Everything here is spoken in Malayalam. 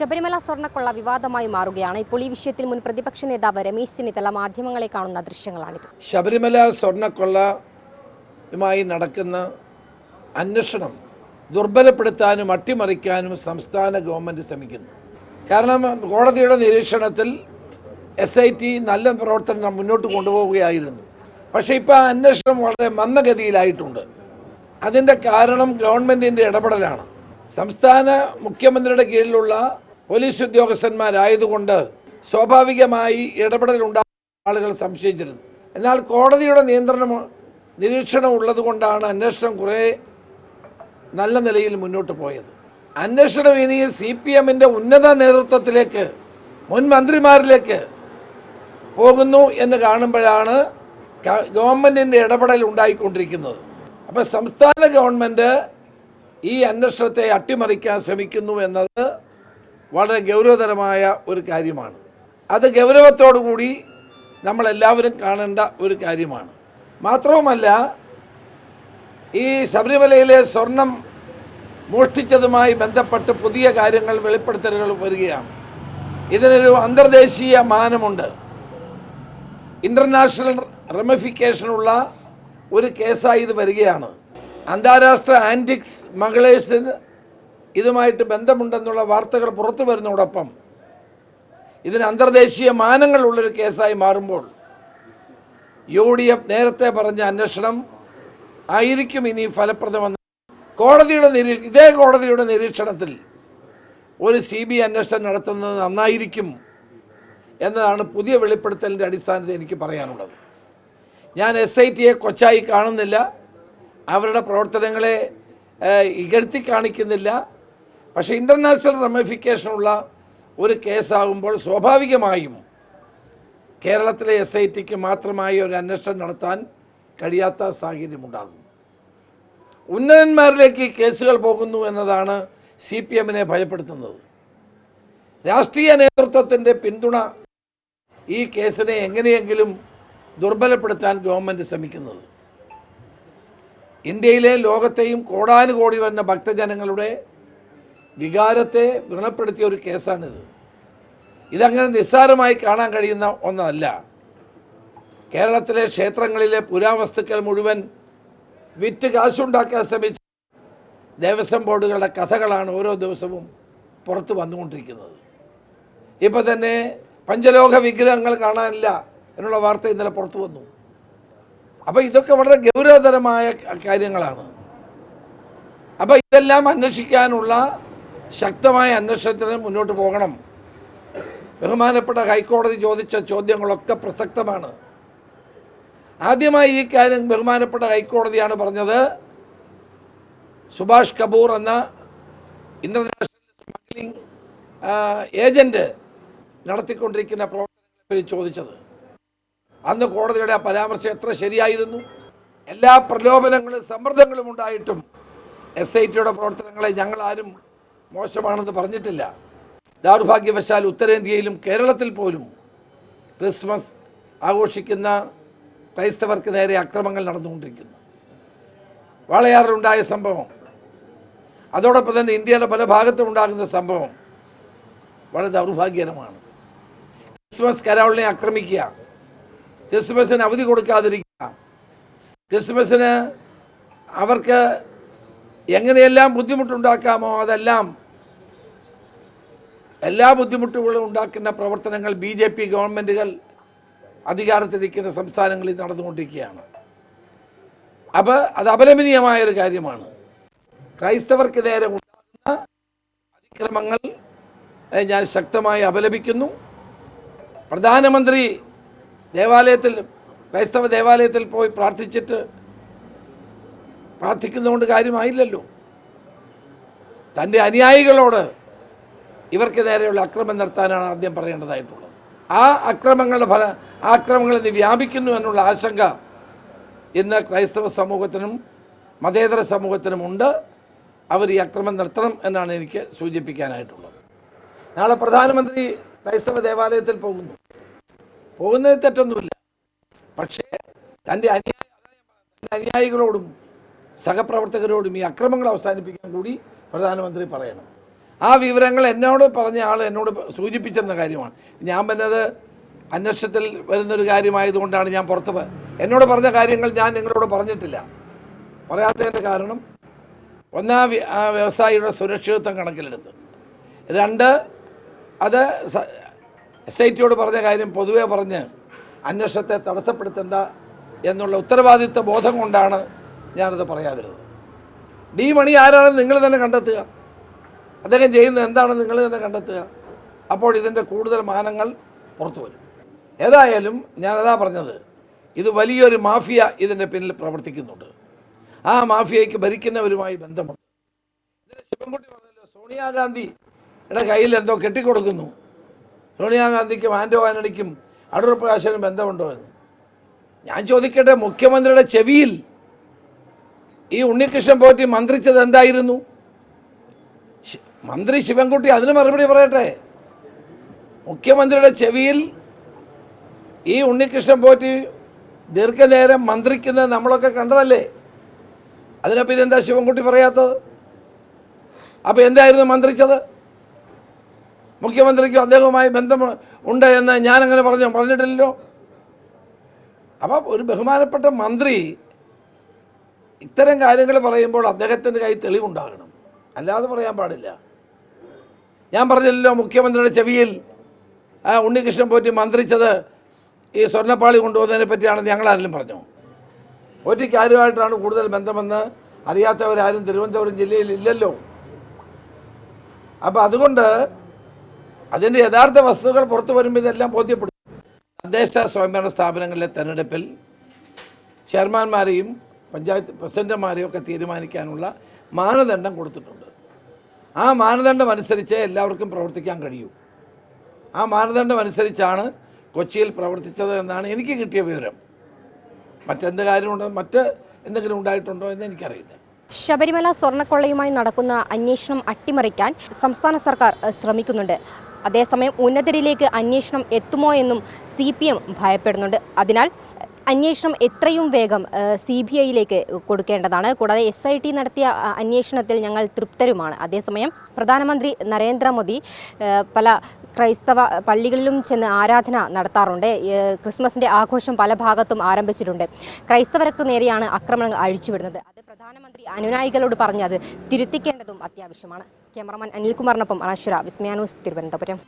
ശബരിമല സ്വർണ്ണക്കൊള്ള വിവാദമായി മാറുകയാണ്. ഇപ്പോൾ ഈ വിഷയത്തിൽ മുൻ പ്രതിപക്ഷ നേതാവ് രമേശ് ചെന്നിത്തല മാധ്യമങ്ങളെ കാണുന്ന ദൃശ്യങ്ങളാണിത്. ശബരിമല സ്വർണ്ണക്കൊള്ളയുമായി നടക്കുന്ന അന്വേഷണം ദുർബലപ്പെടുത്താനും അട്ടിമറിക്കാനും സംസ്ഥാന ഗവൺമെൻറ് ശ്രമിക്കുന്നു. കാരണം കോടതിയുടെ നിരീക്ഷണത്തിൽ SIT നല്ല പ്രവർത്തനം മുന്നോട്ട് കൊണ്ടുപോവുകയായിരുന്നു. പക്ഷേ ഇപ്പോൾ ആ അന്വേഷണം വളരെ മന്ദഗതിയിലായിട്ടുണ്ട്. അതിൻ്റെ കാരണം ഗവൺമെൻറ്റിൻ്റെ ഇടപെടലാണ്. സംസ്ഥാന മുഖ്യമന്ത്രിയുടെ കീഴിലുള്ള പോലീസ് ഉദ്യോഗസ്ഥന്മാരായതുകൊണ്ട് സ്വാഭാവികമായി ഇടപെടലുണ്ടാകുന്ന ആളുകൾ സംശയിച്ചിരുന്നു. എന്നാൽ കോടതിയുടെ നിരീക്ഷണം ഉള്ളതുകൊണ്ടാണ് അന്വേഷണം കുറേ നല്ല നിലയിൽ മുന്നോട്ട് പോയത്. അന്വേഷണം ഇനി CPMൻ്റെ ഉന്നത നേതൃത്വത്തിലേക്ക്, മുൻ മന്ത്രിമാരിലേക്ക് പോകുന്നു എന്ന് കാണുമ്പോഴാണ് ഗവൺമെൻറ്റിൻ്റെ ഇടപെടൽ ഉണ്ടായിക്കൊണ്ടിരിക്കുന്നത്. അപ്പോൾ സംസ്ഥാന ഗവൺമെൻറ് ഈ അന്വേഷണത്തെ അട്ടിമറിക്കാൻ ശ്രമിക്കുന്നു എന്നത് വളരെ ഗൗരവതരമായ ഒരു കാര്യമാണ്. അത് ഗൗരവത്തോടുകൂടി നമ്മളെല്ലാവരും കാണേണ്ട ഒരു കാര്യമാണ്. മാത്രവുമല്ല, ഈ ശബരിമലയിലെ സ്വർണം മോഷ്ടിച്ചതുമായി ബന്ധപ്പെട്ട് പുതിയ കാര്യങ്ങൾ വെളിപ്പെടുത്തലുകൾ വരികയാണ്. ഇതിനൊരു അന്തർദേശീയ മാനമുണ്ട്. ഇൻ്റർനാഷണൽ റെമിഫിക്കേഷനുള്ള ഒരു കേസായി ഇത് വരികയാണ്. അന്താരാഷ്ട്ര ആൻറ്റിക് സ്മഗ്ലേഴ്സിന് ഇതുമായിട്ട് ബന്ധമുണ്ടെന്നുള്ള വാർത്തകൾ പുറത്തു വരുന്നതോടൊപ്പം ഇതിന് അന്തർദേശീയ മാനങ്ങളുള്ളൊരു കേസായി മാറുമ്പോൾ UDF നേരത്തെ പറഞ്ഞ അന്വേഷണം ആയിരിക്കും ഇനി ഫലപ്രദമെന്ന് ഇതേ കോടതിയുടെ നിരീക്ഷണത്തിൽ ഒരു CBI അന്വേഷണം നടത്തുന്നത് നന്നായിരിക്കും എന്നതാണ് പുതിയ വെളിപ്പെടുത്തലിൻ്റെ അടിസ്ഥാനത്തിൽ എനിക്ക് പറയാനുള്ളത്. ഞാൻ SITയെ കൊച്ചായി കാണുന്നില്ല, അവരുടെ പ്രവർത്തനങ്ങളെ ഇകഴ്ത്തി കാണിക്കുന്നില്ല. പക്ഷേ ഇൻ്റർനാഷണൽ റെമിഫിക്കേഷനുള്ള ഒരു കേസാകുമ്പോൾ സ്വാഭാവികമായും കേരളത്തിലെ SITക്ക് മാത്രമായി ഒരു അന്വേഷണം നടത്താൻ കഴിയാത്ത സാഹചര്യമുണ്ടാകും. ഉന്നതന്മാരിലേക്ക് ഈ കേസുകൾ പോകുന്നു എന്നതാണ് CPMനെ ഭയപ്പെടുത്തുന്നത്. രാഷ്ട്രീയ നേതൃത്വത്തിൻ്റെ പിന്തുണ ഈ കേസിനെ എങ്ങനെയെങ്കിലും ദുർബലപ്പെടുത്താൻ ഗവൺമെൻറ് ശ്രമിക്കുന്നത്. ഇന്ത്യയിലെ ലോകത്തെയും കോടാനുകോടി വരുന്ന ഭക്തജനങ്ങളുടെ വികാരത്തെ വ്രണപ്പെടുത്തിയ ഒരു കേസാണിത്. ഇതങ്ങനെ നിസ്സാരമായി കാണാൻ കഴിയുന്ന ഒന്നല്ല. കേരളത്തിലെ ക്ഷേത്രങ്ങളിലെ പുരാവസ്തുക്കൾ മുഴുവൻ വിറ്റ് കാശുണ്ടാക്കാൻ ശ്രമിച്ച ദേവസ്വം ബോർഡുകളുടെ കഥകളാണ് ഓരോ ദിവസവും പുറത്തു വന്നുകൊണ്ടിരിക്കുന്നത്. ഇപ്പോൾ തന്നെ പഞ്ചലോക വിഗ്രഹങ്ങൾ കാണാനില്ല എന്നുള്ള വാർത്ത ഇന്നലെ പുറത്തു വന്നു. അപ്പോൾ ഇതൊക്കെ വളരെ ഗൗരവതരമായ കാര്യങ്ങളാണ്. അപ്പോൾ ഇതെല്ലാം അന്വേഷിക്കാനുള്ള ശക്തമായ അന്വേഷണത്തിന് മുന്നോട്ട് പോകണം. ബഹുമാനപ്പെട്ട ഹൈക്കോടതി ചോദിച്ച ചോദ്യങ്ങളൊക്കെ പ്രസക്തമാണ്. ആദ്യമായി ഈ കാര്യം ബഹുമാനപ്പെട്ട ഹൈക്കോടതിയാണ് പറഞ്ഞത്. സുഭാഷ് കപൂർ എന്ന ഇൻ്റർനാഷണൽ സ്മഗ്ലിംഗ് ഏജൻറ്റ് നടത്തിക്കൊണ്ടിരിക്കുന്ന പ്രവർത്തനങ്ങളെ ചോദിച്ചത്. അന്ന് കോടതിയുടെ ആ പരാമർശം എത്ര ശരിയായിരുന്നു. എല്ലാ പ്രലോഭനങ്ങളും സമ്മർദ്ദങ്ങളും ഉണ്ടായിട്ടും SITയുടെ പ്രവർത്തനങ്ങളെ ഞങ്ങളാരും മോശമാണെന്ന് പറഞ്ഞിട്ടില്ല. ദൗർഭാഗ്യവശാൽ ഉത്തരേന്ത്യയിലും കേരളത്തിൽ പോലും ക്രിസ്മസ് ആഘോഷിക്കുന്ന ക്രൈസ്തവർക്ക് നേരെ അക്രമങ്ങൾ നടന്നുകൊണ്ടിരിക്കുന്നു. വാളയാറിലുണ്ടായ സംഭവം, അതോടൊപ്പം തന്നെ ഇന്ത്യയുടെ പല ഭാഗത്തും ഉണ്ടാകുന്ന സംഭവം വളരെ ദൗർഭാഗ്യകരമാണ്. ക്രിസ്മസ് കരോളിനെ ആക്രമിക്കുക, ക്രിസ്മസിന് അവധി കൊടുക്കാതിരിക്കുക, ക്രിസ്മസിന് അവർക്ക് എങ്ങനെയെല്ലാം ബുദ്ധിമുട്ടുണ്ടാക്കാമോ അതെല്ലാം എല്ലാ ബുദ്ധിമുട്ടുകളും ഉണ്ടാക്കുന്ന പ്രവർത്തനങ്ങൾ BJP ഗവൺമെൻറ്റുകൾ അധികാരത്തിലിരിക്കുന്ന സംസ്ഥാനങ്ങളിൽ നടന്നുകൊണ്ടിരിക്കുകയാണ്. അപ്പോൾ അത് അപലപനീയമായൊരു കാര്യമാണ്. ക്രൈസ്തവർക്ക് നേരെ ഉണ്ടാകുന്ന അതിക്രമങ്ങൾ ഞാൻ ശക്തമായി അപലപിക്കുന്നു. പ്രധാനമന്ത്രി ക്രൈസ്തവ ദേവാലയത്തിൽ പോയി പ്രാർത്ഥിക്കുന്നതുകൊണ്ട് കാര്യമായില്ലല്ലോ. തൻ്റെ അനുയായികളോട് ഇവർക്ക് നേരെയുള്ള അക്രമം നടത്താനാണ് ആദ്യം പറയേണ്ടതായിട്ടുള്ളത്. ആ ആക്രമങ്ങൾ ഇന്ന് വ്യാപിക്കുന്നു എന്നുള്ള ആശങ്ക ഇന്ന് ക്രൈസ്തവ സമൂഹത്തിനും മതേതര സമൂഹത്തിനും ഉണ്ട്. അവർ ഈ അക്രമം നിർത്തണം എന്നാണ് എനിക്ക് സൂചിപ്പിക്കാനായിട്ടുള്ളത്. നാളെ പ്രധാനമന്ത്രി ക്രൈസ്തവ ദേവാലയത്തിൽ പോകുന്നതിൽ തെറ്റൊന്നുമില്ല. പക്ഷേ തൻ്റെ അനുയായികളോടും സഹപ്രവർത്തകരോടും ഈ അക്രമങ്ങൾ അവസാനിപ്പിക്കാൻ കൂടി പ്രധാനമന്ത്രി പറയണം. ആ വിവരങ്ങൾ എന്നോട് പറഞ്ഞ ആൾ എന്നോട് സൂചിപ്പിച്ചെന്ന കാര്യമാണ്. ഞാൻ പറഞ്ഞത് അന്വേഷണത്തിൽ വരുന്നൊരു കാര്യമായതുകൊണ്ടാണ് ഞാൻ എന്നോട് പറഞ്ഞ കാര്യങ്ങൾ ഞാൻ നിങ്ങളോട് പറഞ്ഞിട്ടില്ല. പറയാത്തതിൻ്റെ കാരണം ഒന്നാം ആ വ്യവസായിയുടെ സുരക്ഷിതത്വം കണക്കിലെടുത്ത്, രണ്ട് അത് SITയോട് പറഞ്ഞ കാര്യം പൊതുവെ പറഞ്ഞ് അന്വേഷണത്തെ തടസ്സപ്പെടുത്തേണ്ട എന്നുള്ള ഉത്തരവാദിത്വ ബോധം കൊണ്ടാണ് ഞാനത് പറയാതിരുന്നത്. ഡി മണി ആരാണെന്ന് നിങ്ങൾ തന്നെ കണ്ടെത്തുക. അദ്ദേഹം ചെയ്യുന്നത് എന്താണെന്ന് നിങ്ങൾ തന്നെ കണ്ടെത്തുക. അപ്പോൾ ഇതിൻ്റെ കൂടുതൽ മാനങ്ങൾ പുറത്തു വരും. ഏതായാലും ഞാനതാ പറഞ്ഞത്, ഇത് വലിയൊരു മാഫിയ ഇതിൻ്റെ പിന്നിൽ പ്രവർത്തിക്കുന്നുണ്ട്. ആ മാഫിയയ്ക്ക് ഭരിക്കുന്നവരുമായി ബന്ധമുണ്ട്. ഇതിന് ശിവൻകുട്ടി പറഞ്ഞല്ലോ, സോണിയാഗാന്ധിയുടെ കയ്യിൽ എന്തോ കെട്ടിക്കൊടുക്കുന്നു, സോണിയാഗാന്ധിക്കും ആൻ്റോ ആൻ്റണിക്കും അടൂർ പ്രകാശനും ബന്ധമുണ്ടോ എന്ന്. ഞാൻ ചോദിക്കട്ടെ, മുഖ്യമന്ത്രിയുടെ ചെവിയിൽ ഈ ഉണ്ണികൃഷ്ണൻ പോറ്റി മന്ത്രിച്ചത് എന്തായിരുന്നു? മന്ത്രി ശിവൻകുട്ടി അതിന് മറുപടി പറയട്ടെ. മുഖ്യമന്ത്രിയുടെ ചെവിയിൽ ഈ ഉണ്ണികൃഷ്ണൻ പോറ്റി ദീർഘനേരം മന്ത്രിക്കുന്നത് നമ്മളൊക്കെ കണ്ടതല്ലേ. അതിനെ പിന്നെ എന്താ ശിവൻകുട്ടി പറയാത്തത്? അപ്പോൾ എന്തായിരുന്നു മന്ത്രിച്ചത്? മുഖ്യമന്ത്രിക്കും അദ്ദേഹവുമായി ബന്ധം ഉണ്ട് എന്ന് ഞാനങ്ങനെ പറഞ്ഞിട്ടില്ലല്ലോ. അപ്പോൾ ഒരു ബഹുമാനപ്പെട്ട മന്ത്രി ഇത്തരം കാര്യങ്ങൾ പറയുമ്പോൾ അദ്ദേഹത്തിൻ്റെ കയ്യിൽ തെളിവുണ്ടാകണം, അല്ലാതെ പറയാൻ പാടില്ല. ഞാൻ പറഞ്ഞില്ലല്ലോ മുഖ്യമന്ത്രിയുടെ ചെവിയിൽ ഉണ്ണികൃഷ്ണൻ പോറ്റി മന്ത്രിച്ചത് ഈ സ്വർണ്ണപ്പാളി കൊണ്ടുപോകുന്നതിനെ പറ്റിയാണെന്ന് ഞങ്ങളാരെങ്കിലും പറഞ്ഞോ? പോറ്റിക്ക് ആരുമായിട്ടാണ് കൂടുതൽ ബന്ധമെന്ന് അറിയാത്തവരാരും തിരുവനന്തപുരം ജില്ലയിൽ ഇല്ലല്ലോ. അപ്പോൾ അതുകൊണ്ട് അതിൻ്റെ യഥാർത്ഥ വസ്തുക്കൾ പുറത്തു വരുമ്പോൾ ഇതെല്ലാം ബോധ്യപ്പെടും. തദ്ദേശ സ്വയംഭരണ സ്ഥാപനങ്ങളിലെ തെരഞ്ഞെടുപ്പിൽ ചെയർമാന്മാരെയും പഞ്ചായത്ത് പ്രസിഡന്റുമാരെയും ഒക്കെ തീരുമാനിക്കാനുള്ള മാനദണ്ഡം കൊടുത്തിട്ടുണ്ട്. ആ മാനദണ്ഡം അനുസരിച്ച് എല്ലാവർക്കും പ്രവർത്തിക്കാൻ കഴിയൂ. ആ മാനദണ്ഡം അനുസരിച്ചാണ് കൊച്ചിയിൽ പ്രവർത്തിച്ചത് എന്നാണ് എനിക്ക് കിട്ടിയ വിവരം. മറ്റെന്ത് കാര്യമുണ്ടോ, എന്തെങ്കിലും ഉണ്ടായിട്ടുണ്ടോ എന്ന് എനിക്കറിയില്ല. ശബരിമല സ്വർണ്ണക്കൊള്ളയുമായി നടക്കുന്ന അന്വേഷണം അട്ടിമറിക്കാൻ സംസ്ഥാന സർക്കാർ ശ്രമിക്കുന്നുണ്ട്. അതേസമയം ഉന്നതരിലേക്ക് അന്വേഷണം എത്തുമോ എന്നും CPM ഭയപ്പെടുന്നുണ്ട്. അതിനാൽ അന്വേഷണം എത്രയും വേഗം CBIയിലേക്ക് കൊടുക്കേണ്ടതാണ്. കൂടാതെ SIT നടത്തിയ അന്വേഷണത്തിൽ ഞങ്ങൾ തൃപ്തരുമാണ്. അതേസമയം പ്രധാനമന്ത്രി നരേന്ദ്രമോദി പല ക്രൈസ്തവ പള്ളികളിലും ചെന്ന് ആരാധന നടത്താറുണ്ട്. ക്രിസ്മസിൻ്റെ ആഘോഷം പല ഭാഗത്തും ആരംഭിച്ചിട്ടുണ്ട്. ക്രൈസ്തവർക്ക് നേരെയാണ് ആക്രമണങ്ങൾ അഴിച്ചുവിടുന്നത്. അത് പ്രധാനമന്ത്രി അനുനായികളോട് പറഞ്ഞ് അത് തിരുത്തിക്കേണ്ടതും അത്യാവശ്യമാണ്. ക്യാമറമാൻ അനിൽകുമാറിനൊപ്പം അനശ്വര, വിസ്മയ ന്യൂസ്, തിരുവനന്തപുരം.